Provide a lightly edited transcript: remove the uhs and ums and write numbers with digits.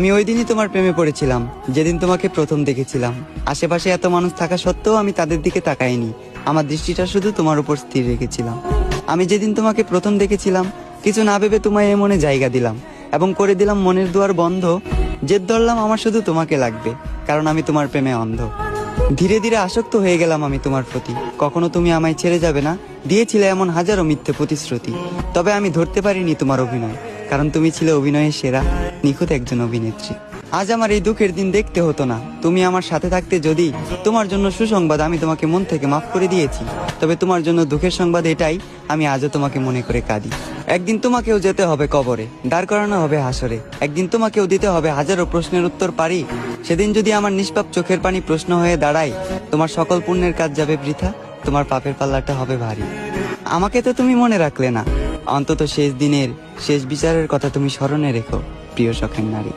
আমি ওই দিনই তোমার প্রেমে পড়েছিলাম, যেদিন তোমাকে প্রথম দেখেছিলাম। আশেপাশে এত মানুষ থাকা সত্ত্বেও আমি তাদের দিকে তাকাইনি, আমার দৃষ্টিটা শুধু তোমার উপর স্থির রেখেছিলাম। আমি যেদিন তোমাকে প্রথম দেখেছিলাম, কিছু না ভেবে তোমায় এ মনে জায়গা দিলাম এবং করে দিলাম মনের দুয়ার বন্ধ। জেদ ধরলাম আমার শুধু তোমাকে লাগবে, কারণ আমি তোমার প্রেমে অন্ধ। ধীরে ধীরে আসক্ত হয়ে গেলাম আমি তোমার প্রতি। কখনো তুমি আমায় ছেড়ে যাবে না দিয়েছিলে এমন হাজারো মিথ্যে প্রতিশ্রুতি। তবে আমি ধরতে পারিনি তোমার অভিনয়, কারণ তুমি ছিলে অভিনয়ের সেরা, নিখুঁত একজন অভিনেত্রী। আজ আমার এই দুঃখের দিন দেখতে হতো না, তুমি আমার সাথে থাকতে। যদি তোমার জন্য সুসংবাদ, আমি তোমাকে মন থেকে মাফ করে দিয়েছি। তবে তোমার জন্য দুঃখের সংবাদ এটাই, আমি আজও তোমাকে মনে করে কাঁদি। একদিন তোমাকেও যেতে হবে কবরে, দাঁড় করানো হবে হাসরে। একদিন তোমাকেও দিতে হবে হাজারো প্রশ্নের উত্তর পারি। সেদিন যদি আমার নিষ্পাপ চোখের পানি প্রশ্ন হয়ে দাঁড়ায়, তোমার সকল পুণ্যের কাজ যাবে বৃথা, তোমার পাপের পাল্লাটা হবে ভারী। আমাকে তো তুমি মনে রাখলে না, অন্তত শেষ দিনের শেষ বিচারের কথা তুমি স্মরণে রেখো, প্রিয় শখের নারী।